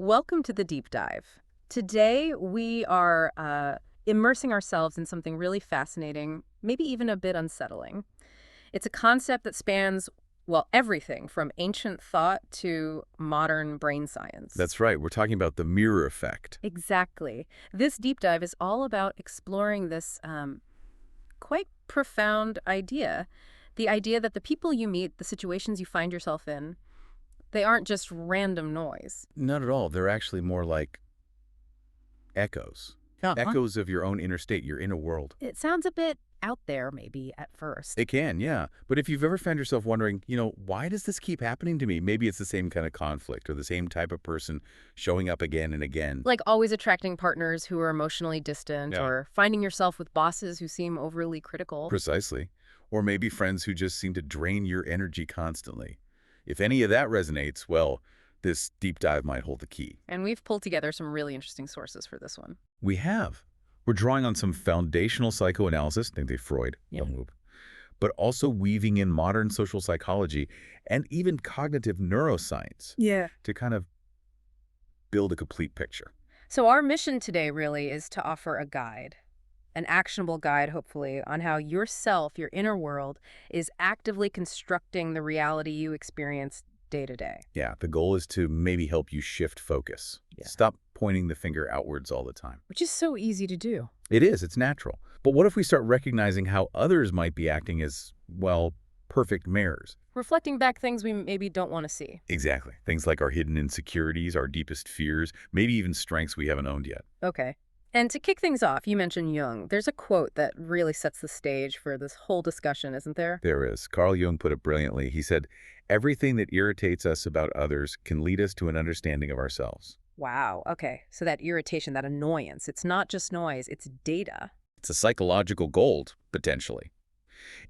Welcome to the deep dive. Today we are immersing ourselves in something really fascinating, maybe even a bit unsettling. It's a concept that spans, well, everything from ancient thought to modern brain science. That's right. We're talking about the mirror effect. Exactly. This deep dive is all about exploring this quite profound idea. The idea that the people you meet, the situations you find yourself in, they aren't just random noise. Not at all. They're actually more like echoes. Echoes of your own inner state, your inner world. It sounds a bit out there, maybe, at first. It can, yeah. But if you've ever found yourself wondering, why does this keep happening to me? Maybe it's the same kind of conflict or the same type of person showing up again and again. Like always attracting partners who are emotionally distant, Yeah. or finding yourself with bosses who seem overly critical. Precisely. Or maybe friends who just seem to drain your energy constantly. If any of that resonates, well, this deep dive might hold the key. And we've pulled together some really interesting sources for this one. We have. We're drawing on some foundational psychoanalysis, think Freud, Yeah. but also weaving in modern social psychology and even cognitive neuroscience to kind of build a complete picture. So our mission today really is to offer a guide, an actionable guide, hopefully, on how yourself, your inner world, is actively constructing the reality you experience day to day. Yeah, the goal is to maybe help you shift focus. Yeah. Stop pointing the finger outwards all the time. Which is so easy to do. It is, it's natural. But what if we start recognizing how others might be acting as, well, perfect mirrors? Reflecting back things we maybe don't want to see. Exactly. Things like our hidden insecurities, our deepest fears, maybe even strengths we haven't owned yet. Okay. And to kick things off, you mentioned Jung. There's a quote that really sets the stage for this whole discussion, isn't there? There is. Carl Jung put it brilliantly. He said, everything that irritates us about others can lead us to an understanding of ourselves. Wow. Okay. So that irritation, that annoyance, it's not just noise, it's data. It's a psychological gold, potentially.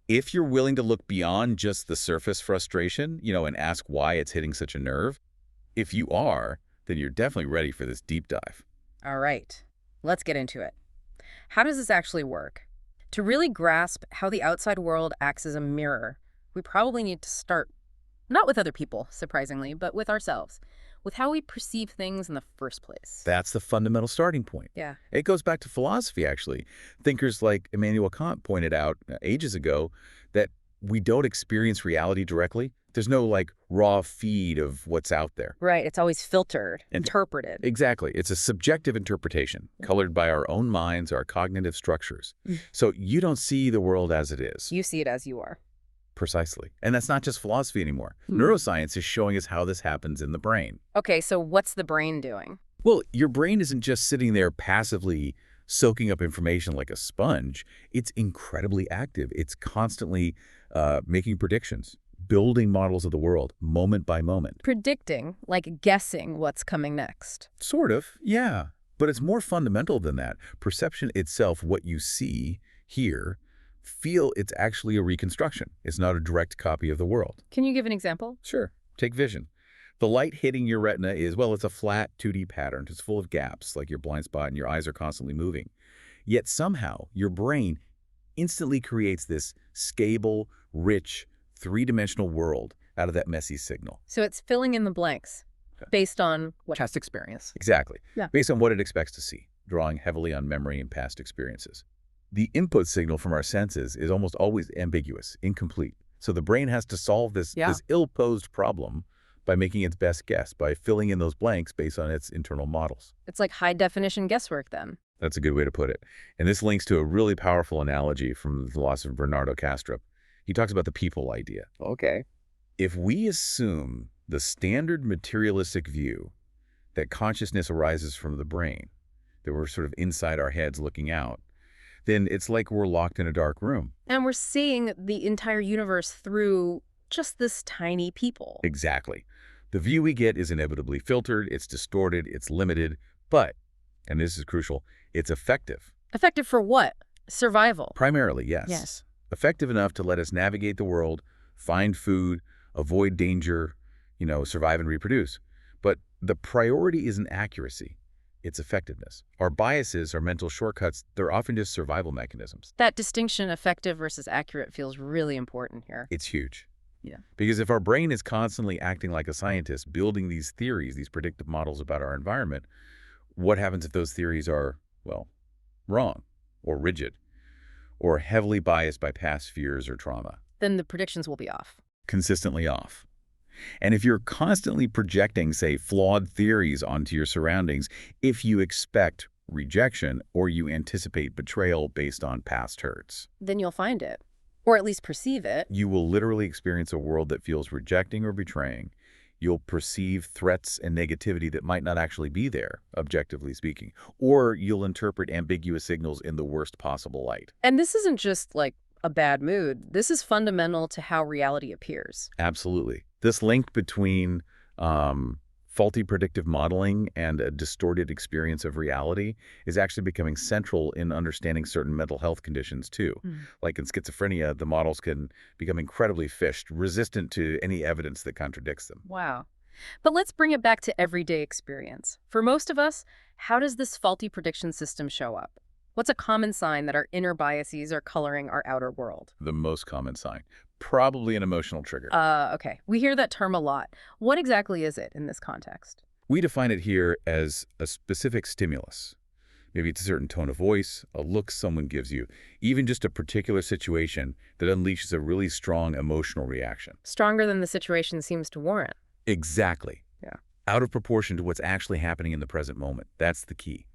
If you're willing to look beyond just the surface frustration, and ask why it's hitting such a nerve, if you are, then you're definitely ready for this deep dive. All right. Let's get into it. How does this actually work? To really grasp how the outside world acts as a mirror, we probably need to start, not with other people, surprisingly, but with ourselves, with how we perceive things in the first place. That's the fundamental starting point. Yeah. It goes back to philosophy, actually. Thinkers like Immanuel Kant pointed out ages ago that we don't experience reality directly. There's no, raw feed of what's out there. Right. It's always filtered, interpreted. Exactly. It's a subjective interpretation, colored by our own minds, our cognitive structures. So you don't see the world as it is. You see it as you are. Precisely. And that's not just philosophy anymore. Neuroscience is showing us how this happens in the brain. Okay, so what's the brain doing? Well, your brain isn't just sitting there passively soaking up information like a sponge. It's incredibly active. It's constantly making predictions, building models of the world moment by moment. Predicting, like guessing what's coming next. Sort of, yeah. But it's more fundamental than that. Perception itself, what you see, hear, feel, it's actually a reconstruction. It's not a direct copy of the world. Can you give an example? Sure. Take vision. The light hitting your retina is, well, it's a flat 2D pattern. It's full of gaps, like your blind spot, and your eyes are constantly moving. Yet somehow, your brain instantly creates this scalable, rich, three-dimensional world out of that messy signal. So it's filling in the blanks based on what past experience. Exactly. Yeah. Based on what it expects to see, drawing heavily on memory and past experiences. The input signal from our senses is almost always ambiguous, incomplete. So the brain has to solve this ill-posed problem by making its best guess, by filling in those blanks based on its internal models. It's like high-definition guesswork then. That's a good way to put it. And this links to a really powerful analogy from the philosopher Bernardo Kastrup. He talks about the Peep-Hole idea. Okay. If we assume the standard materialistic view that consciousness arises from the brain, that we're sort of inside our heads looking out, then it's like we're locked in a dark room. And we're seeing the entire universe through just this tiny peephole. Exactly. The view we get is inevitably filtered, it's distorted, it's limited, but, and this is crucial, it's effective. Effective for what? Survival. Primarily, yes. Yes. Effective enough to let us navigate the world, find food, avoid danger, survive and reproduce. But the priority isn't accuracy. It's effectiveness. Our biases, our mental shortcuts, they're often just survival mechanisms. That distinction, effective versus accurate, feels really important here. It's huge. Yeah. Because if our brain is constantly acting like a scientist, building these theories, these predictive models about our environment, what happens if those theories are, well, wrong or rigid or heavily biased by past fears or trauma? Then the predictions will be off. Consistently off. And if you're constantly projecting, say, flawed theories onto your surroundings, if you expect rejection or you anticipate betrayal based on past hurts, Then you'll find it. Or at least perceive it. you will literally experience a world that feels rejecting or betraying. You'll perceive threats and negativity that might not actually be there, objectively speaking. Or you'll interpret ambiguous signals in the worst possible light. And this isn't just like a bad mood. This is fundamental to how reality appears. Absolutely. This link between faulty predictive modeling and a distorted experience of reality is actually becoming central in understanding certain mental health conditions too. Like in schizophrenia, the models can become incredibly fished, resistant to any evidence that contradicts them. Wow. But let's bring it back to everyday experience. For most of us, how does this faulty prediction system show up? What's a common sign that our inner biases are coloring our outer world? The most common sign. Probably an emotional trigger. Okay. We hear that term a lot. What exactly is it in this context? We define it here as a specific stimulus. Maybe it's a certain tone of voice, a look someone gives you, even just a particular situation that unleashes a really strong emotional reaction. Stronger than the situation seems to warrant. Exactly. Yeah. Out of proportion to what's actually happening in the present moment. That's the key.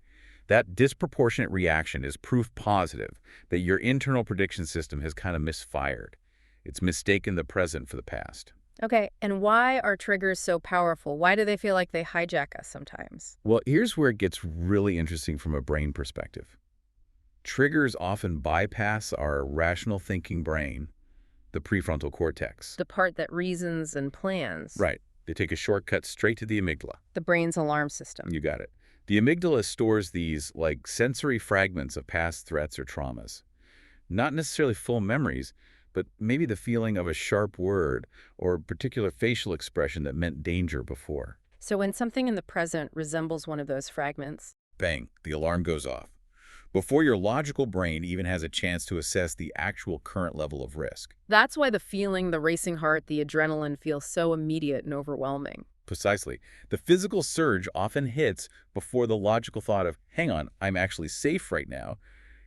That disproportionate reaction is proof positive that your internal prediction system has kind of misfired. It's mistaken the present for the past. Okay, and why are triggers so powerful? Why do they feel like they hijack us sometimes? Well, here's where it gets really interesting from a brain perspective. Triggers often bypass our rational thinking brain, the prefrontal cortex. The part that reasons and plans. Right. They take a shortcut straight to the amygdala. The brain's alarm system. You got it. The amygdala stores these, like, sensory fragments of past threats or traumas. Not necessarily full memories, but maybe the feeling of a sharp word or a particular facial expression that meant danger before. So when something in the present resembles one of those fragments, Bang, the alarm goes off. Before your logical brain even has a chance to assess the actual current level of risk. that's why the feeling, the racing heart, the adrenaline feels so immediate and overwhelming. Precisely. The physical surge often hits before the logical thought of, hang on, I'm actually safe right now,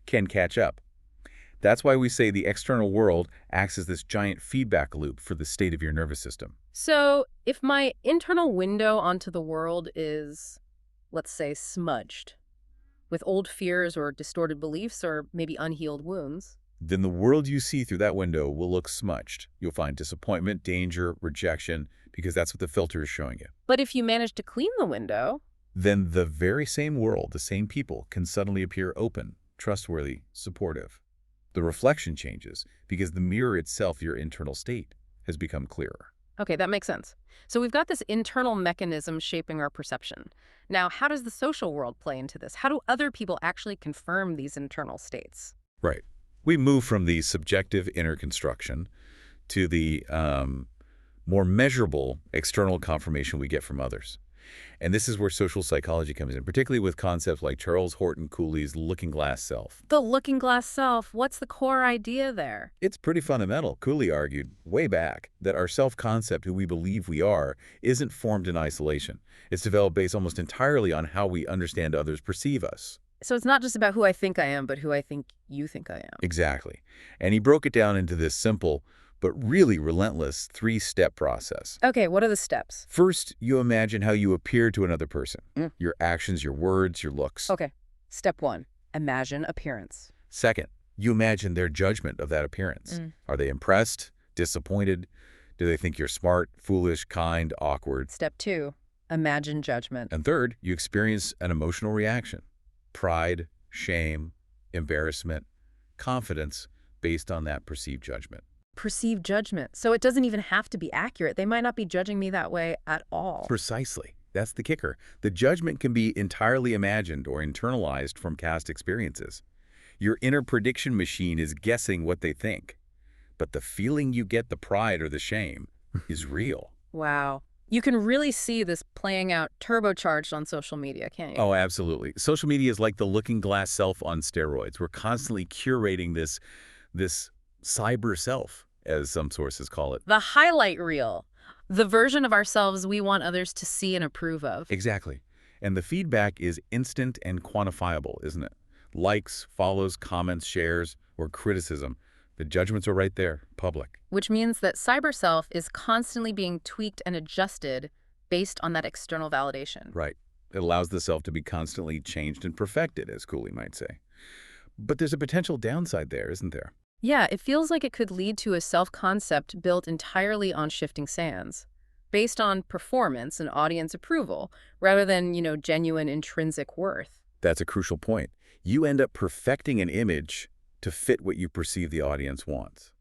can catch up. That's why we say the external world acts as this giant feedback loop for the state of your nervous system. So if my internal window onto the world is, let's say, smudged, with old fears or distorted beliefs or maybe unhealed wounds, Then the world you see through that window will look smudged. You'll find disappointment, danger, rejection, because that's what the filter is showing you. but if you manage to clean the window, Then the very same world, the same people, can suddenly appear open, trustworthy, supportive. The reflection changes because the mirror itself, your internal state, has become clearer. okay, that makes sense. So we've got this internal mechanism shaping our perception. Now, how does the social world play into this? How do other people actually confirm these internal states? Right. We move from the subjective inner construction to the more measurable external confirmation we get from others. And this is where social psychology comes in, particularly with concepts like Charles Horton Cooley's looking glass self. The looking glass self, what's the core idea there? It's pretty fundamental. Cooley argued way back that our self-concept, who we believe we are, isn't formed in isolation. It's developed based almost entirely on how we understand others perceive us. So it's not just about who I think I am, but who I think you think I am. Exactly. And he broke it down into this simple but really relentless three-step process. Okay, what are the steps? First, you imagine how you appear to another person. Mm. Your actions, your words, your looks. Okay, step 1, imagine appearance. Second, you imagine their judgment of that appearance. Are they impressed, disappointed? Do they think you're smart, foolish, kind, awkward? Step 2, imagine judgment. And third, you experience an emotional reaction. Pride, shame, embarrassment, confidence based on that perceived judgment. Perceived judgment. So it doesn't even have to be accurate. They might not be judging me that way at all. Precisely. That's the kicker. The judgment can be entirely imagined or internalized from past experiences. Your inner prediction machine is guessing what they think. But the feeling you get, the pride or the shame, is real. Wow. You can really see this playing out turbocharged on social media, can't you? Oh, absolutely. Social media is like the looking glass self on steroids. We're constantly curating this cyber self. as some sources call it. The highlight reel. The version of ourselves we want others to see and approve of. Exactly. And the feedback is instant and quantifiable, isn't it? Likes, follows, comments, shares, or criticism. The judgments are right there, public. Which means that cyber self is constantly being tweaked and adjusted based on that external validation. Right. It allows the self to be constantly changed and perfected, as Cooley might say. But there's a potential downside there, isn't there? Yeah, it feels like it could lead to a self-concept built entirely on shifting sands, based on performance and audience approval, rather than, genuine intrinsic worth. That's a crucial point. You end up perfecting an image to fit what you perceive the audience wants.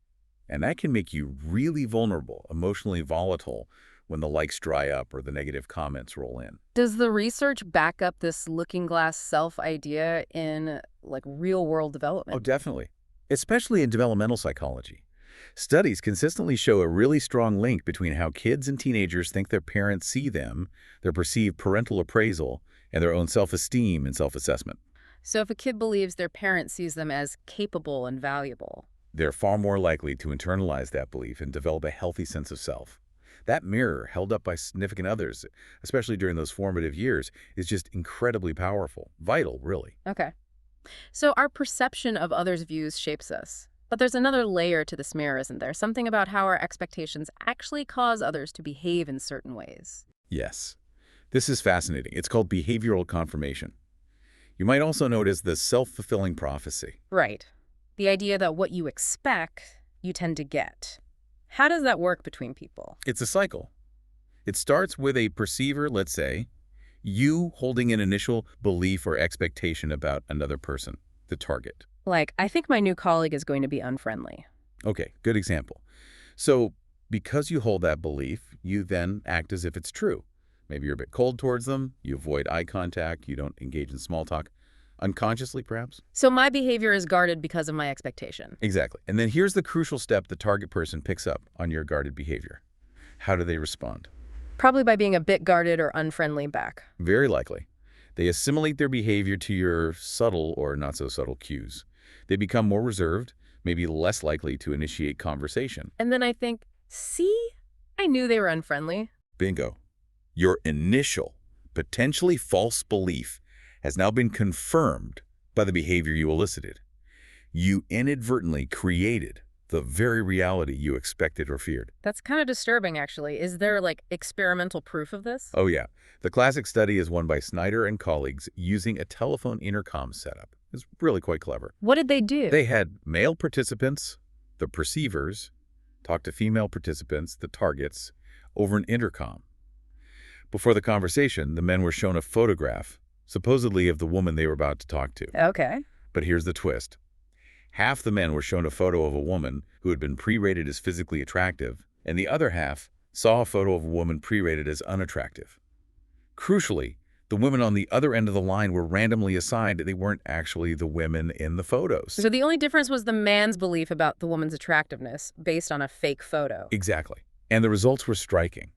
And that can make you really vulnerable, emotionally volatile, when the likes dry up or the negative comments roll in. Does the research back up this looking glass self idea in, real-world development? Oh, definitely. Especially in developmental psychology. Studies consistently show a really strong link between how kids and teenagers think their parents see them, their perceived parental appraisal, and their own self-esteem and self-assessment. So if a kid believes their parent sees them as capable and valuable, They're far more likely to internalize that belief and develop a healthy sense of self. That mirror, held up by significant others, especially during those formative years, is just incredibly powerful. Vital, really. okay. So our perception of others' views shapes us. But there's another layer to this mirror, isn't there? Something about how our expectations actually cause others to behave in certain ways. Yes. This is fascinating. It's called behavioral confirmation. You might also know it as the self-fulfilling prophecy. Right. The idea that what you expect, you tend to get. How does that work between people? It's a cycle. It starts with a perceiver, let's say, you holding an initial belief or expectation about another person, the target. Like, I think my new colleague is going to be unfriendly. Okay, good example. So because you hold that belief, you then act as if it's true. Maybe you're a bit cold towards them, you avoid eye contact, you don't engage in small talk, unconsciously perhaps. So my behavior is guarded because of my expectation. Exactly. And then here's the crucial step the target person picks up on your guarded behavior. How do they respond? Probably by being a bit guarded or unfriendly back. Very likely. They assimilate their behavior to your subtle or not so subtle cues. They become more reserved, maybe less likely to initiate conversation. And then I think, see? I knew they were unfriendly. Bingo. Your initial, potentially false belief has now been confirmed by the behavior you elicited. You inadvertently created the very reality you expected or feared. That's kind of disturbing, actually. Is there, experimental proof of this? Oh yeah. The classic study is one by Snyder and colleagues using a telephone intercom setup. It's really quite clever. What did they do? They had male participants, the perceivers, talk to female participants, the targets, over an intercom. Before the conversation, the men were shown a photograph, supposedly of the woman they were about to talk to. Okay. But here's the twist. Half the men were shown a photo of a woman who had been pre-rated as physically attractive, and the other half saw a photo of a woman pre-rated as unattractive. Crucially, the women on the other end of the line were randomly assigned. They weren't actually the women in the photos. So the only difference was the man's belief about the woman's attractiveness based on a fake photo. Exactly. And the results were striking.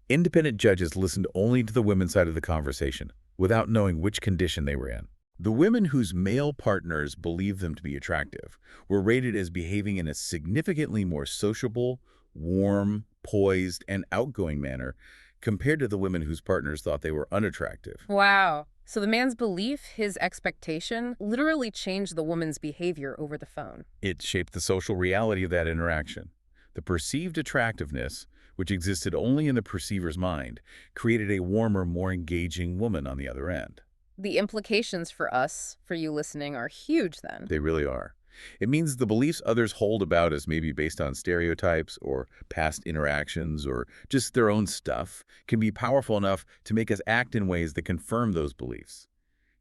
Independent judges listened only to the women's side of the conversation, without knowing which condition they were in. The women whose male partners believed them to be attractive were rated as behaving in a significantly more sociable, warm, poised, and outgoing manner compared to the women whose partners thought they were unattractive. Wow. So the man's belief, his expectation, literally changed the woman's behavior over the phone. It shaped the social reality of that interaction. The perceived attractiveness, which existed only in the perceiver's mind, created a warmer, more engaging woman on the other end. The implications for us, for you listening, are huge then. They really are. It means the beliefs others hold about us, maybe based on stereotypes or past interactions or just their own stuff, can be powerful enough to make us act in ways that confirm those beliefs,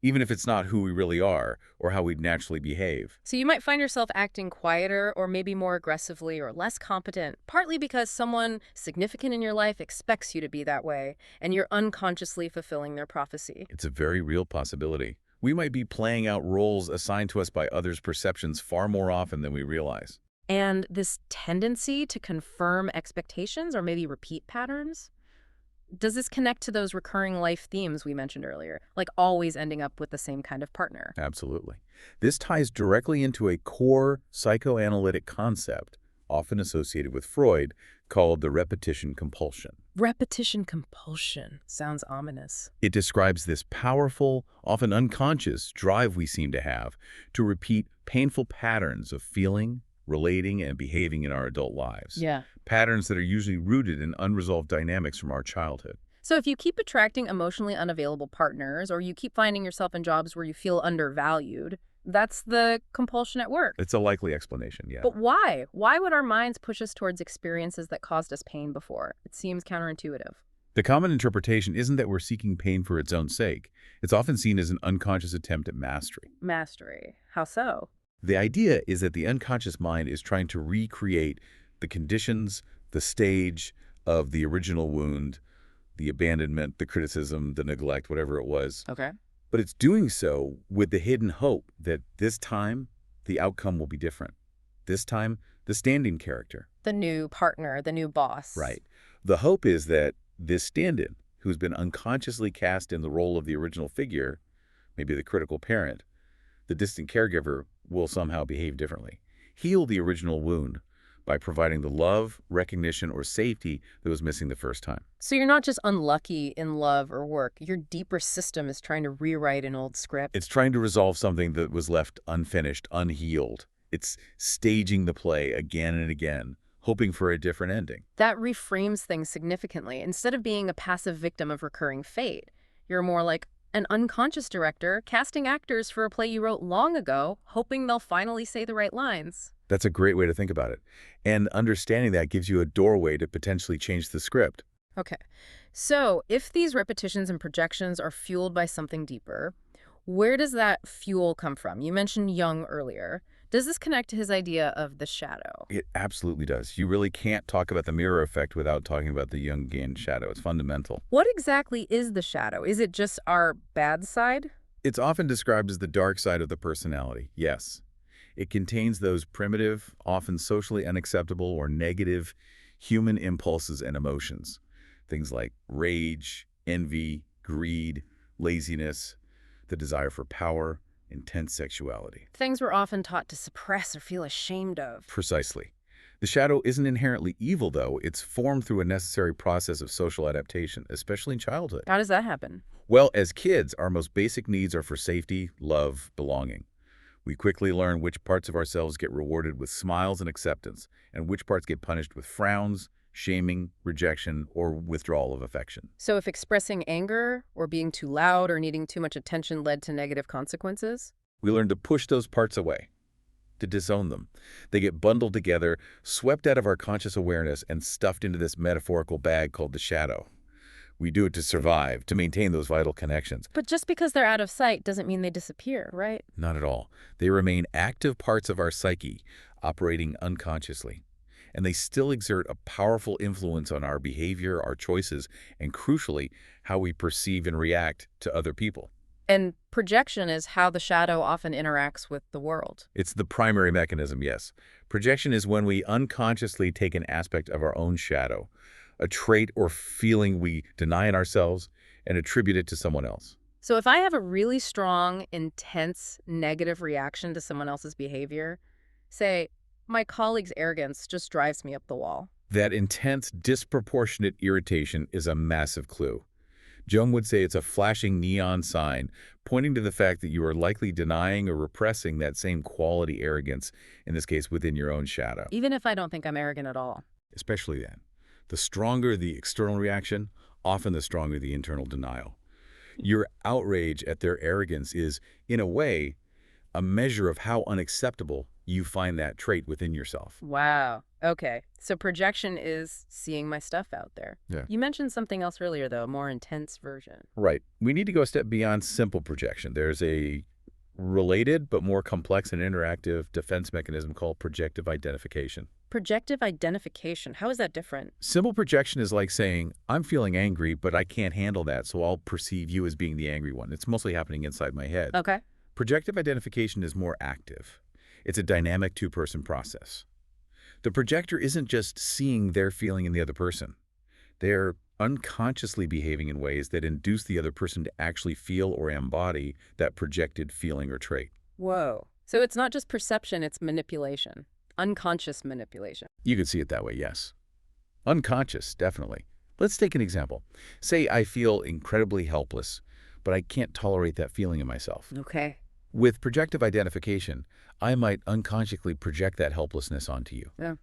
even if it's not who we really are or how we'd naturally behave. So you might find yourself acting quieter or maybe more aggressively or less competent, partly because someone significant in your life expects you to be that way, and you're unconsciously fulfilling their prophecy. It's a very real possibility. We might be playing out roles assigned to us by others' perceptions far more often than we realize. And this tendency to confirm expectations or maybe repeat patterns? Does this connect to those recurring life themes we mentioned earlier, like always ending up with the same kind of partner? Absolutely. This ties directly into a core psychoanalytic concept often associated with Freud, called the repetition compulsion. Repetition compulsion. Sounds ominous. It describes this powerful, often unconscious drive we seem to have to repeat painful patterns of feeling, relating, and behaving in our adult lives. Yeah. Patterns that are usually rooted in unresolved dynamics from our childhood. So if you keep attracting emotionally unavailable partners, or you keep finding yourself in jobs where you feel undervalued, that's the compulsion at work. It's a likely explanation, yeah. But why? Why would our minds push us towards experiences that caused us pain before? It seems counterintuitive. The common interpretation isn't that we're seeking pain for its own sake. It's often seen as an unconscious attempt at mastery. Mastery. How so? The idea is that the unconscious mind is trying to recreate the conditions, the stage of the original wound, the abandonment, the criticism, the neglect, whatever it was. Okay. But it's doing so with the hidden hope that this time, the outcome will be different. This time, the standing character. The new partner, the new boss. Right. The hope is that this stand-in, who's been unconsciously cast in the role of the original figure, maybe the critical parent, the distant caregiver, will somehow behave differently. Heal the original wound by providing the love, recognition, or safety that was missing the first time. So you're not just unlucky in love or work. Your deeper system is trying to rewrite an old script. It's trying to resolve something that was left unfinished, unhealed. It's staging the play again and again, hoping for a different ending. That reframes things significantly. Instead of being a passive victim of recurring fate, you're more like an unconscious director casting actors for a play you wrote long ago, hoping they'll finally say the right lines. That's a great way to think about it. And understanding that gives you a doorway to potentially change the script. Okay. So if these repetitions and projections are fueled by something deeper, where does that fuel come from? You mentioned Jung earlier. Does this connect to his idea of the shadow? It absolutely does. You really can't talk about the mirror effect without talking about the Jungian shadow. It's fundamental. What exactly is the shadow? Is it just our bad side? It's often described as the dark side of the personality, yes. It contains those primitive, often socially unacceptable or negative human impulses and emotions. Things like rage, envy, greed, laziness, the desire for power, intense sexuality. Things we're often taught to suppress or feel ashamed of. Precisely. The shadow isn't inherently evil, though. It's formed through a necessary process of social adaptation, especially in childhood. How does that happen? Well, as kids, our most basic needs are for safety, love, belonging. We quickly learn which parts of ourselves get rewarded with smiles and acceptance, and which parts get punished with frowns, shaming, rejection, or withdrawal of affection. So if expressing anger or being too loud or needing too much attention led to negative consequences? We learn to push those parts away, to disown them. They get bundled together, swept out of our conscious awareness, and stuffed into this metaphorical bag called the shadow. We do it to survive, to maintain those vital connections. But just because they're out of sight doesn't mean they disappear, right? Not at all. They remain active parts of our psyche, operating unconsciously. And they still exert a powerful influence on our behavior, our choices, and crucially, how we perceive and react to other people. And projection is how the shadow often interacts with the world. It's the primary mechanism, yes. Projection is when we unconsciously take an aspect of our own shadow, a trait or feeling we deny in ourselves, and attribute it to someone else. So if I have a really strong, intense, negative reaction to someone else's behavior, say, my colleague's arrogance just drives me up the wall. That intense, disproportionate irritation is a massive clue. Jung would say it's a flashing neon sign pointing to the fact that you are likely denying or repressing that same quality arrogance, in this case within your own shadow. Even if I don't think I'm arrogant at all. Especially then. The stronger the external reaction, often the stronger the internal denial. Your outrage at their arrogance is, in a way, a measure of how unacceptable you find that trait within yourself. Wow. Okay. So projection is seeing my stuff out there. Yeah. You mentioned something else earlier, though, a more intense version. Right. We need to go a step beyond simple projection. There's a related but more complex and interactive defense mechanism called projective identification. Projective identification. How is that different? Simple projection is like saying, I'm feeling angry, but I can't handle that, so I'll perceive you as being the angry one. It's mostly happening inside my head. Okay. Projective identification is more active. It's a dynamic two-person process. The projector isn't just seeing their feeling in the other person. They're unconsciously behaving in ways that induce the other person to actually feel or embody that projected feeling or trait. Whoa. So it's not just perception, it's manipulation. unconscious manipulation. You could see it that way, yes. Unconscious, definitely. Let's take an example. Say I feel incredibly helpless, but I can't tolerate that feeling in myself. Okay. With projective identification, I might unconsciously project that helplessness onto you. Yeah.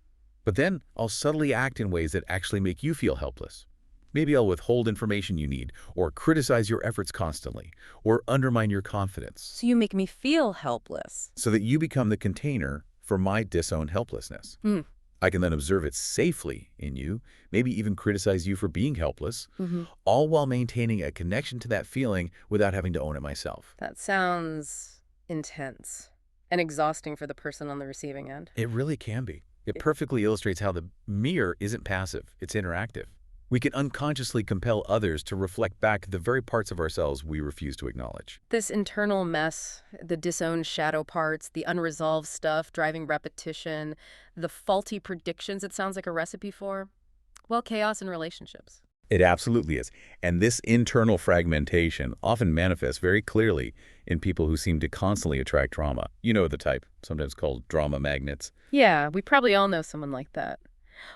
But then I'll subtly act in ways that actually make you feel helpless. Maybe I'll withhold information you need, or criticize your efforts constantly, or undermine your confidence, So you make me feel helpless. so that you become the container for my disowned helplessness. Hmm. I can then observe it safely in you, maybe even criticize you for being helpless, Mm-hmm. all while maintaining a connection to that feeling without having to own it myself. That sounds intense and exhausting for the person on the receiving end. It really can be. It It- perfectly illustrates how the mirror isn't passive, it's interactive. We can unconsciously compel others to reflect back the very parts of ourselves we refuse to acknowledge. This internal mess, the disowned shadow parts, the unresolved stuff, driving repetition, the faulty predictions it sounds like a recipe for, well, chaos in relationships. It absolutely is. And this internal fragmentation often manifests very clearly in people who seem to constantly attract drama. You know the type, sometimes called drama magnets. Yeah, we probably all know someone like that.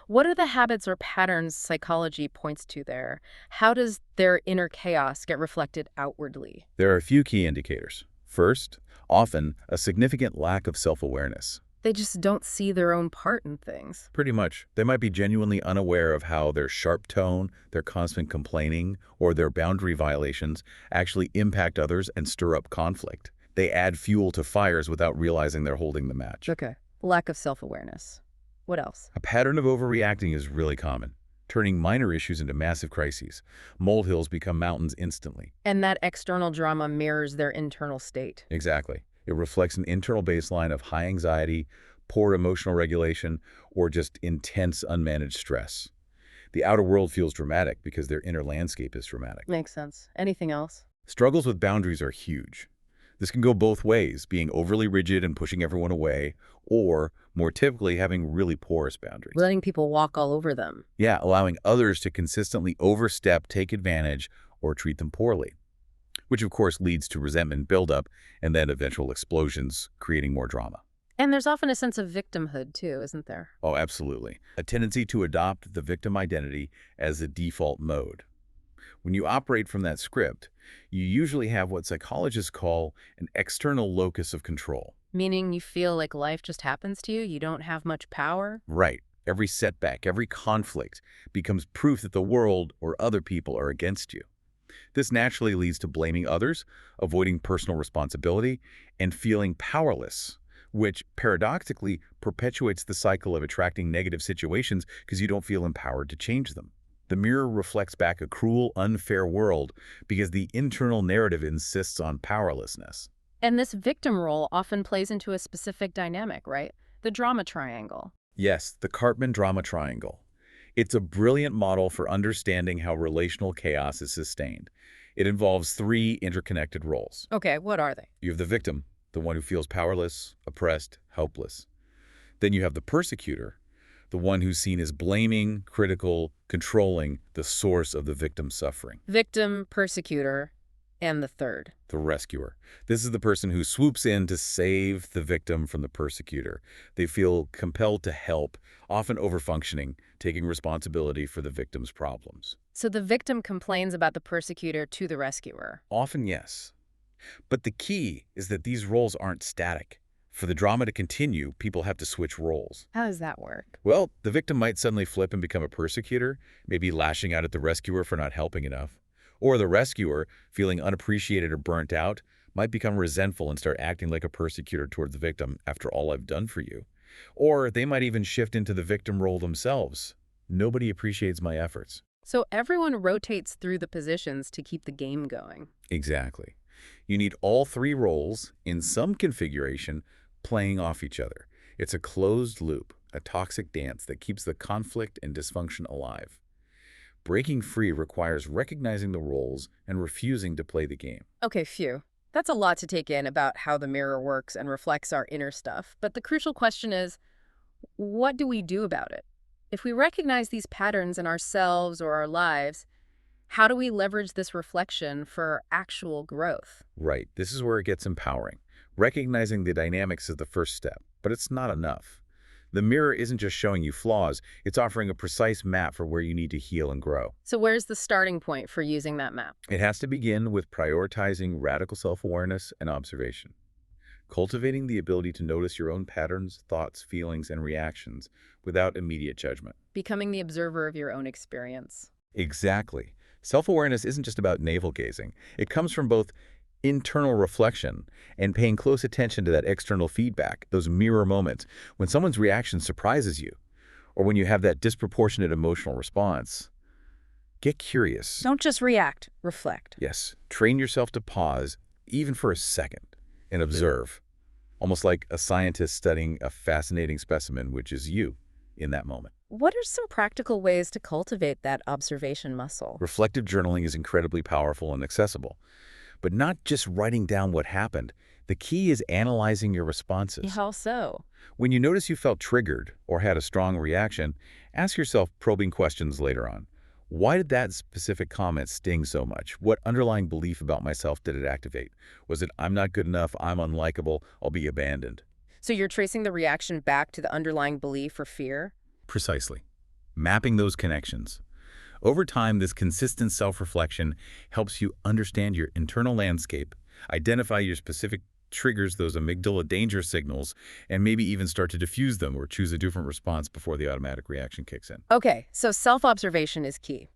What are the habits or patterns psychology points to there? How does their inner chaos get reflected outwardly? There are a few key indicators. First, often a significant lack of self-awareness. They just don't see their own part in things. Pretty much. They might be genuinely unaware of how their sharp tone, their constant complaining, or their boundary violations actually impact others and stir up conflict. They add fuel to fires without realizing they're holding the match. Okay. Lack of self-awareness. What else? A pattern of overreacting is really common, turning minor issues into massive crises. Molehills become mountains instantly. And that external drama mirrors their internal state. Exactly. It reflects an internal baseline of high anxiety, poor emotional regulation, or just intense unmanaged stress. The outer world feels dramatic because their inner landscape is dramatic. Makes sense. Anything else? Struggles with boundaries are huge. This can go both ways, being overly rigid and pushing everyone away, or, more typically, having really porous boundaries. Letting people walk all over them. Yeah, allowing others to consistently overstep, take advantage, or treat them poorly, which of course leads to resentment buildup and then eventual explosions, creating more drama. And there's often a sense of victimhood, too, isn't there? Oh, absolutely. A tendency to adopt the victim identity as the default mode. When you operate from that script, you usually have what psychologists call an external locus of control. Meaning you feel like life just happens to you? You don't have much power? Right. Every setback, every conflict becomes proof that the world or other people are against you. This naturally leads to blaming others, avoiding personal responsibility, and feeling powerless, which paradoxically perpetuates the cycle of attracting negative situations because you don't feel empowered to change them. The mirror reflects back a cruel, unfair world because the internal narrative insists on powerlessness. And this victim role often plays into a specific dynamic, right? The drama triangle. Yes, the Karpman Drama Triangle. It's a brilliant model for understanding how relational chaos is sustained. It involves three interconnected roles. Okay, what are they? You have the victim, the one who feels powerless, oppressed, helpless. Then you have the persecutor, the one who's seen as blaming, critical, controlling the source of the victim's suffering. Victim, persecutor, and the third. The rescuer. This is the person who swoops in to save the victim from the persecutor. They feel compelled to help, often overfunctioning, taking responsibility for the victim's problems. So the victim complains about the persecutor to the rescuer. Often, yes. But the key is that these roles aren't static. For the drama to continue, people have to switch roles. How does that work? Well, the victim might suddenly flip and become a persecutor, maybe lashing out at the rescuer for not helping enough. Or the rescuer, feeling unappreciated or burnt out, might become resentful and start acting like a persecutor toward the victim after all I've done for you. Or they might even shift into the victim role themselves. Nobody appreciates my efforts. So everyone rotates through the positions to keep the game going. Exactly. You need all three roles, in some configuration, playing off each other. It's a closed loop, a toxic dance that keeps the conflict and dysfunction alive. Breaking free requires recognizing the roles and refusing to play the game. Okay, phew. That's a lot to take in about how the mirror works and reflects our inner stuff. But the crucial question is, what do we do about it? If we recognize these patterns in ourselves or our lives, how do we leverage this reflection for actual growth? Right. This is where it gets empowering. Recognizing the dynamics is the first step, but it's not enough. The mirror isn't just showing you flaws, it's offering a precise map for where you need to heal and grow. So where's the starting point for using that map? It has to begin with prioritizing radical self-awareness and observation. Cultivating the ability to notice your own patterns, thoughts, feelings, and reactions without immediate judgment. Becoming the observer of your own experience. Exactly. Self-awareness isn't just about navel-gazing. It comes from both internal reflection and paying close attention to that external feedback, those mirror moments, when someone's reaction surprises you, or when you have that disproportionate emotional response. Get curious. Don't just react, reflect. Yes, train yourself to pause, even for a second, and observe, almost like a scientist studying a fascinating specimen, which is you, in that moment. What are some practical ways to cultivate that observation muscle? Reflective journaling is incredibly powerful and accessible, but not just writing down what happened. The key is analyzing your responses. How so? When you notice you felt triggered or had a strong reaction, ask yourself probing questions later on. Why did that specific comment sting so much? What underlying belief about myself did it activate? Was it, I'm not good enough, I'm unlikable, I'll be abandoned? So you're tracing the reaction back to the underlying belief or fear? Precisely. Mapping those connections. Over time, this consistent self-reflection helps you understand your internal landscape, identify your specific triggers, those amygdala danger signals, and maybe even start to diffuse them or choose a different response before the automatic reaction kicks in. Okay, so self-observation is key.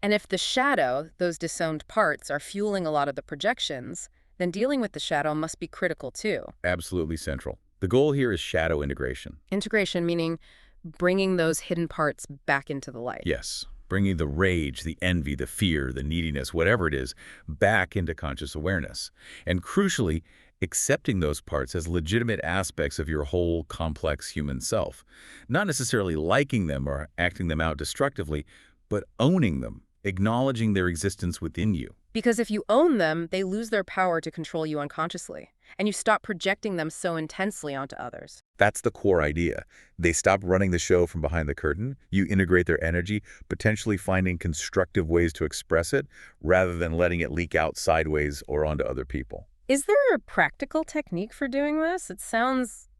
And if the shadow, those disowned parts, are fueling a lot of the projections, then dealing with the shadow must be critical too. Absolutely central. The goal here is shadow integration. Integration meaning bringing those hidden parts back into the light. Yes, bringing the rage, the envy, the fear, the neediness, whatever it is, back into conscious awareness. And crucially, accepting those parts as legitimate aspects of your whole complex human self. Not necessarily liking them or acting them out destructively, but owning them, acknowledging their existence within you. Because if you own them, they lose their power to control you unconsciously, and you stop projecting them so intensely onto others. That's the core idea. They stop running the show from behind the curtain. You integrate their energy, potentially finding constructive ways to express it, rather than letting it leak out sideways or onto other people. Is there a practical technique for doing this? It sounds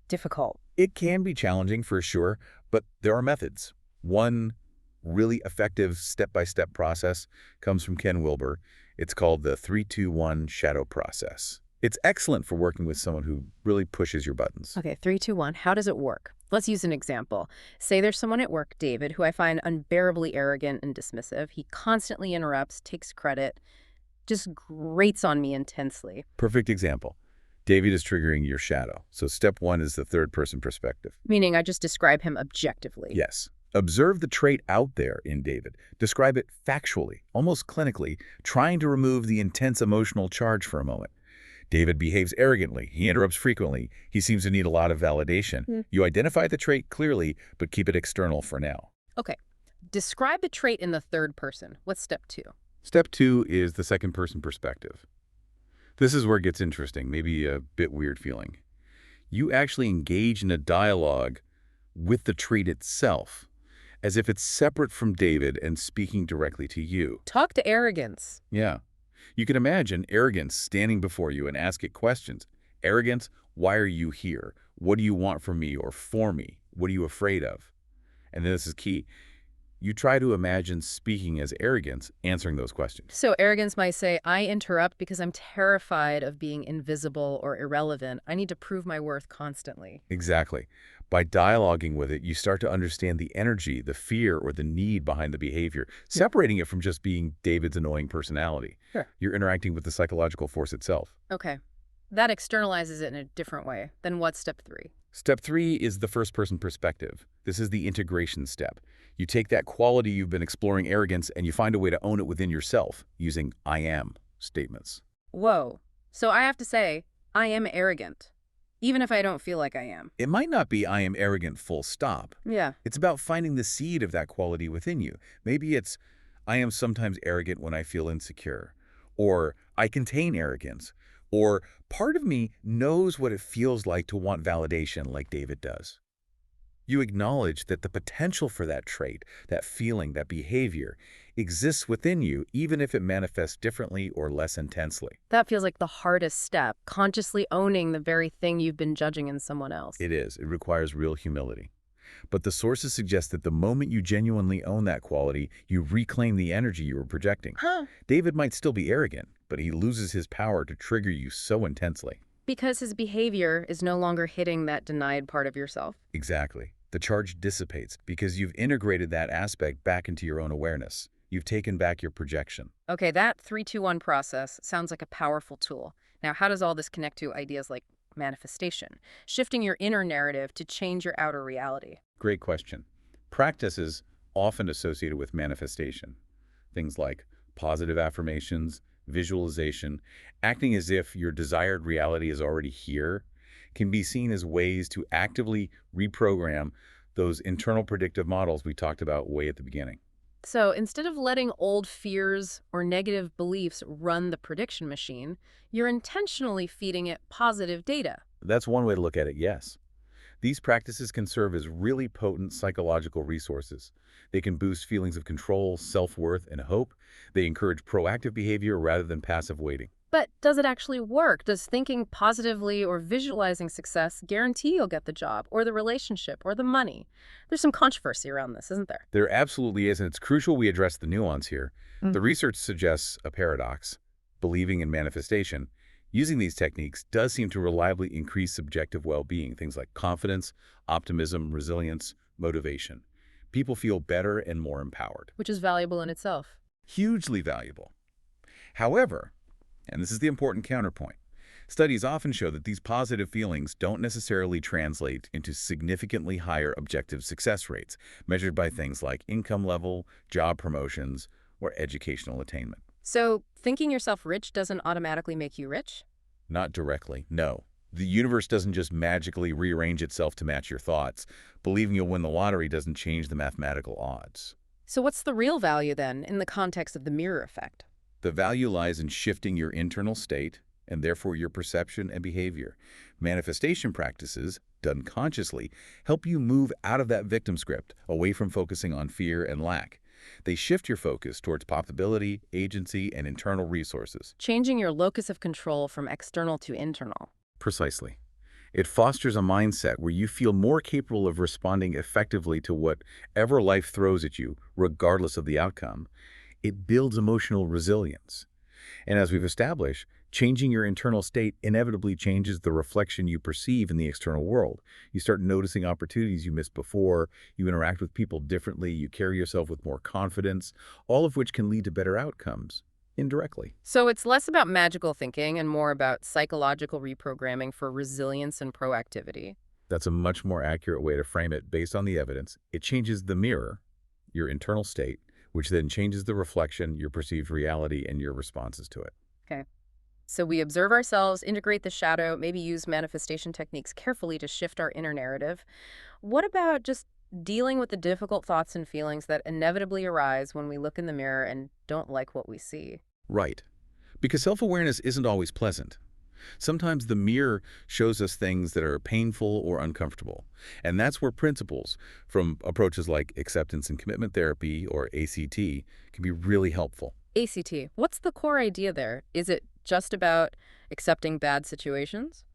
difficult. It can be challenging for sure, but there are methods. One really effective step-by-step process comes from Ken Wilber. It's called the 3-2-1 shadow process. It's excellent for working with someone who really pushes your buttons. Okay, 3, 2, 1. How does it work? Let's use an example. Say there's someone at work, David, who I find unbearably arrogant and dismissive. He constantly interrupts, takes credit, just grates on me intensely. Perfect example. David is triggering your shadow. So step one is the third-person perspective. Meaning I just describe him objectively. Yes. Observe the trait out there in David. Describe it factually, almost clinically, trying to remove the intense emotional charge for a moment. David behaves arrogantly. He interrupts frequently. He seems to need a lot of validation. You identify the trait clearly, but keep it external for now. Okay. Describe the trait in the third person. What's step 2? Step two is the second-person perspective. This is where it gets interesting, maybe a bit weird feeling. You actually engage in a dialogue with the trait itself, as if it's separate from David and speaking directly to you. Talk to arrogance. Yeah. You can imagine arrogance standing before you and ask it questions. Arrogance, why are you here? What do you want from me or for me? What are you afraid of? And this is key. You try to imagine speaking as arrogance, answering those questions. So arrogance might say, I interrupt because I'm terrified of being invisible or irrelevant. I need to prove my worth constantly. Exactly. By dialoguing with it, you start to understand the energy, the fear, or the need behind the behavior, separating it from just being David's annoying personality. Sure. You're interacting with the psychological force itself. Okay. That externalizes it in a different way. Then what's step 3? Step 3 is the first-person perspective. This is the integration step. You take that quality you've been exploring, arrogance, and you find a way to own it within yourself using I am statements. Whoa. So I have to say, I am arrogant, even if I don't feel like I am. It might not be I am arrogant full stop. Yeah. It's about finding the seed of that quality within you. Maybe it's I am sometimes arrogant when I feel insecure, or I contain arrogance, or part of me knows what it feels like to want validation like David does. You acknowledge that the potential for that trait, that feeling, that behavior exists within you, even if it manifests differently or less intensely. That feels like the hardest step, consciously owning the very thing you've been judging in someone else. It is. It requires real humility. But the sources suggest that the moment you genuinely own that quality, you reclaim the energy you were projecting. Huh. David might still be arrogant, but he loses his power to trigger you so intensely. Because his behavior is no longer hitting that denied part of yourself. Exactly. The charge dissipates because you've integrated that aspect back into your own awareness. You've taken back your projection. Okay, that 3-2-1 process sounds like a powerful tool. Now, how does all this connect to ideas like manifestation, shifting your inner narrative to change your outer reality? Great question. Practice is often associated with manifestation. Things like positive affirmations, visualization, acting as if your desired reality is already here, can be seen as ways to actively reprogram those internal predictive models we talked about way at the beginning. So instead of letting old fears or negative beliefs run the prediction machine, you're intentionally feeding it positive data. That's one way to look at it, yes. These practices can serve as really potent psychological resources. They can boost feelings of control, self-worth, and hope. They encourage proactive behavior rather than passive waiting. But does it actually work? Does thinking positively or visualizing success guarantee you'll get the job or the relationship or the money? There's some controversy around this, isn't there? There absolutely is, and it's crucial we address the nuance here. The research suggests a paradox. Believing in manifestation, using these techniques does seem to reliably increase subjective well-being, things like confidence, optimism, resilience, motivation. People feel better and more empowered. Which is valuable in itself. Hugely valuable. However, and this is the important counterpoint, studies often show that these positive feelings don't necessarily translate into significantly higher objective success rates, measured by things like income level, job promotions, or educational attainment. So thinking yourself rich doesn't automatically make you rich? Not directly, no. The universe doesn't just magically rearrange itself to match your thoughts. Believing you'll win the lottery doesn't change the mathematical odds. So what's the real value then in the context of the mirror effect? The value lies in shifting your internal state and therefore your perception and behavior. Manifestation practices, done consciously, help you move out of that victim script, away from focusing on fear and lack. They shift your focus towards possibility, agency, and internal resources. Changing your locus of control from external to internal. Precisely. It fosters a mindset where you feel more capable of responding effectively to whatever life throws at you, regardless of the outcome. It builds emotional resilience. And as we've established, changing your internal state inevitably changes the reflection you perceive in the external world. You start noticing opportunities you missed before, you interact with people differently, you carry yourself with more confidence, all of which can lead to better outcomes, indirectly. So it's less about magical thinking and more about psychological reprogramming for resilience and proactivity. That's a much more accurate way to frame it based on the evidence. It changes the mirror, your internal state, which then changes the reflection, your perceived reality, and your responses to it. Okay. So we observe ourselves, integrate the shadow, maybe use manifestation techniques carefully to shift our inner narrative. What about just dealing with the difficult thoughts and feelings that inevitably arise when we look in the mirror and don't like what we see? Right. Because self-awareness isn't always pleasant. Sometimes the mirror shows us things that are painful or uncomfortable. And that's where principles from approaches like acceptance and commitment therapy, or ACT, can be really helpful. ACT, what's the core idea there? Is it just about accepting bad situations?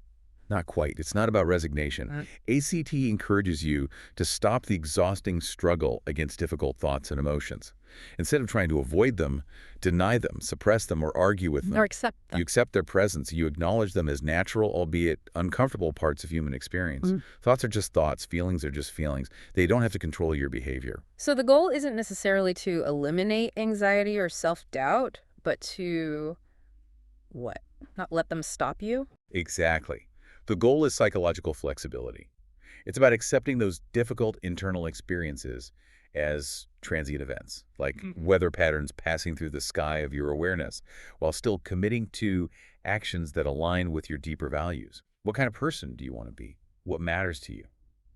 Not quite. It's not about resignation. ACT encourages you to stop the exhausting struggle against difficult thoughts and emotions. Instead of trying to avoid them, deny them, suppress them, or argue with them. Or accept them. You accept their presence. You acknowledge them as natural, albeit uncomfortable parts of human experience. Thoughts are just thoughts. Feelings are just feelings. They don't have to control your behavior. So the goal isn't necessarily to eliminate anxiety or self-doubt, but to, what? Not let them stop you? Exactly. The goal is psychological flexibility. It's about accepting those difficult internal experiences as transient events, like weather patterns passing through the sky of your awareness, while still committing to actions that align with your deeper values. What kind of person do you want to be? What matters to you?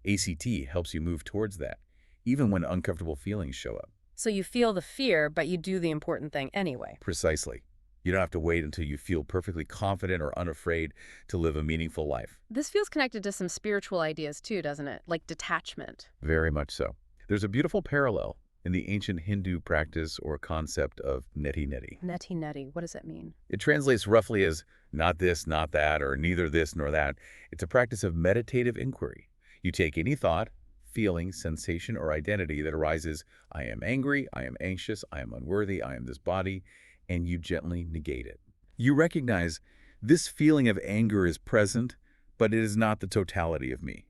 ACT helps you move towards that, even when uncomfortable feelings show up. So you feel the fear, but you do the important thing anyway. Precisely. You don't have to wait until you feel perfectly confident or unafraid to live a meaningful life. This feels connected to some spiritual ideas too, doesn't it? Like detachment. Very much so. There's a beautiful parallel. in the ancient Hindu practice or concept of Netti Netti. Netti Netti, what does that mean? It translates roughly as not this, not that, or neither this nor that. It's a practice of meditative inquiry. You take any thought, feeling, sensation, or identity that arises, I am angry, I am anxious, I am unworthy, I am this body, and you gently negate it. You recognize this feeling of anger is present, but it is not the totality of me.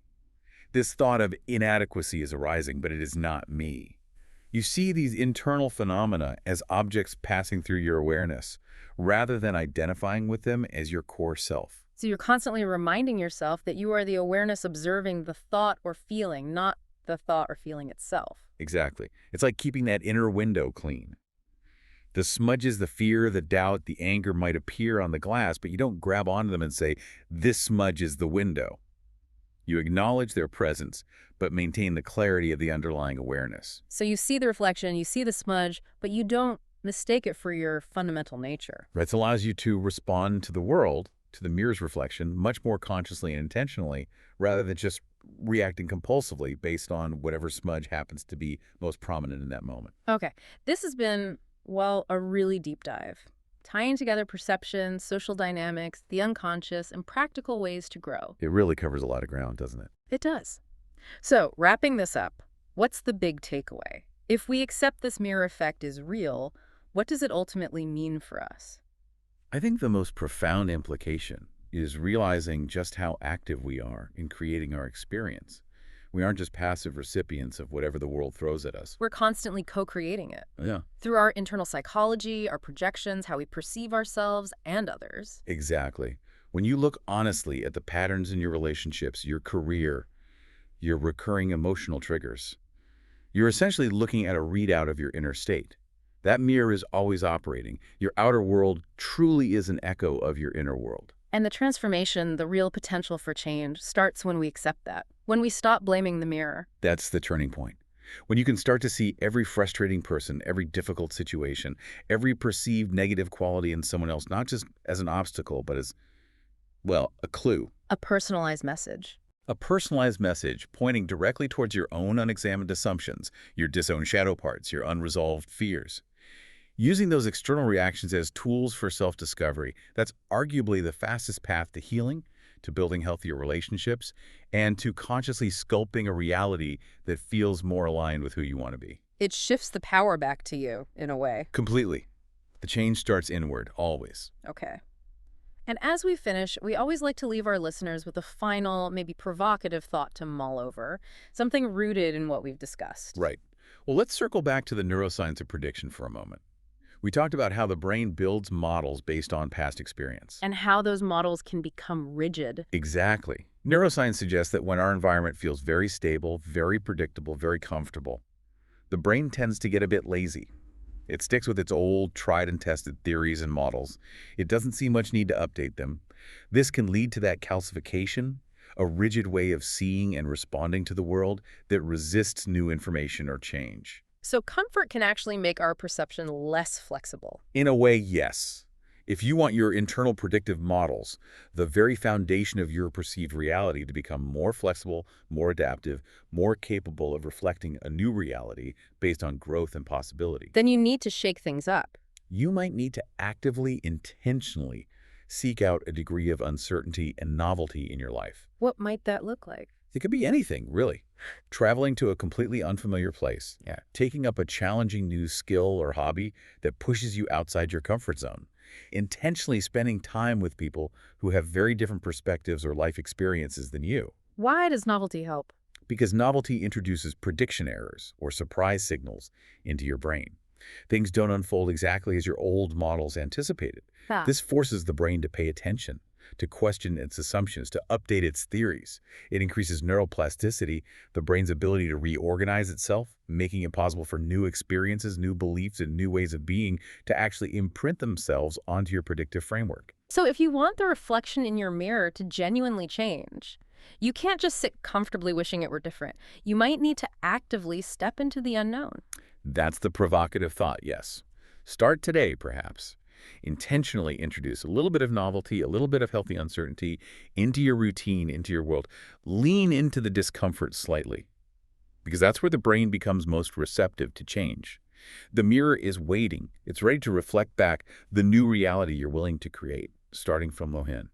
This thought of inadequacy is arising, but it is not me. You see these internal phenomena as objects passing through your awareness, rather than identifying with them as your core self. So you're constantly reminding yourself that you are the awareness observing the thought or feeling, not the thought or feeling itself. Exactly. It's like keeping that inner window clean. The smudges, the fear, the doubt, the anger might appear on the glass, but you don't grab onto them and say, this smudge is the window. You acknowledge their presence, but maintain the clarity of the underlying awareness. So you see the reflection, you see the smudge, but you don't mistake it for your fundamental nature. It allows you to respond to the world, to the mirror's reflection, much more consciously and intentionally, rather than just reacting compulsively based on whatever smudge happens to be most prominent in that moment. Okay, this has been, well, a really deep dive, tying together perception, social dynamics, the unconscious, and practical ways to grow. It really covers a lot of ground, doesn't it? It does. So, wrapping this up, what's the big takeaway? If we accept this mirror effect is real, what does it ultimately mean for us? I think the most profound implication is realizing just how active we are in creating our experience. We aren't just passive recipients of whatever the world throws at us. We're constantly co-creating it. Yeah. Through our internal psychology, our projections, how we perceive ourselves and others. Exactly. When you look honestly at the patterns in your relationships, your career, your recurring emotional triggers, you're essentially looking at a readout of your inner state. That mirror is always operating. Your outer world truly is an echo of your inner world. And the transformation, the real potential for change, starts when we accept that, when we stop blaming the mirror. That's the turning point. When you can start to see every frustrating person, every difficult situation, every perceived negative quality in someone else, not just as an obstacle, but as, well, a clue. A personalized message. A personalized message pointing directly towards your own unexamined assumptions, your disowned shadow parts, your unresolved fears. Using those external reactions as tools for self-discovery, that's arguably the fastest path to healing, to building healthier relationships, and to consciously sculpting a reality that feels more aligned with who you want to be. It shifts the power back to you, in a way. Completely. The change starts inward, always. Okay. And as we finish, we always like to leave our listeners with a final, maybe provocative thought to mull over, something rooted in what we've discussed. Right. Well, let's circle back to the neuroscience of prediction for a moment. We talked about how the brain builds models based on past experience. And how those models can become rigid. Exactly. Neuroscience suggests that when our environment feels very stable, very predictable, very comfortable, the brain tends to get a bit lazy. It sticks with its old, tried and tested theories and models. It doesn't see much need to update them. This can lead to that calcification, a rigid way of seeing and responding to the world that resists new information or change. So comfort can actually make our perception less flexible. In a way, yes. If you want your internal predictive models, the very foundation of your perceived reality, to become more flexible, more adaptive, more capable of reflecting a new reality based on growth and possibility, Then you need to shake things up. you might need to actively, intentionally seek out a degree of uncertainty and novelty in your life. What might that look like? It could be anything, really. Traveling to a completely unfamiliar place. Yeah. Taking up a challenging new skill or hobby that pushes you outside your comfort zone. Intentionally spending time with people who have very different perspectives or life experiences than you. Why does novelty help? Because novelty introduces prediction errors or surprise signals into your brain. Things don't unfold exactly as your old models anticipated. This forces the brain to pay attention, to question its assumptions, to update its theories. It increases neuroplasticity, the brain's ability to reorganize itself, making it possible for new experiences, new beliefs, and new ways of being to actually imprint themselves onto your predictive framework. So if you want the reflection in your mirror to genuinely change, you can't just sit comfortably wishing it were different. You might need to actively step into the unknown. That's the provocative thought, yes. Start today, perhaps. Intentionally introduce a little bit of novelty, a little bit of healthy uncertainty into your routine, into your world. Lean into the discomfort slightly. because that's where the brain becomes most receptive to change. The mirror is waiting. It's ready to reflect back the new reality you're willing to create, starting from Lohen.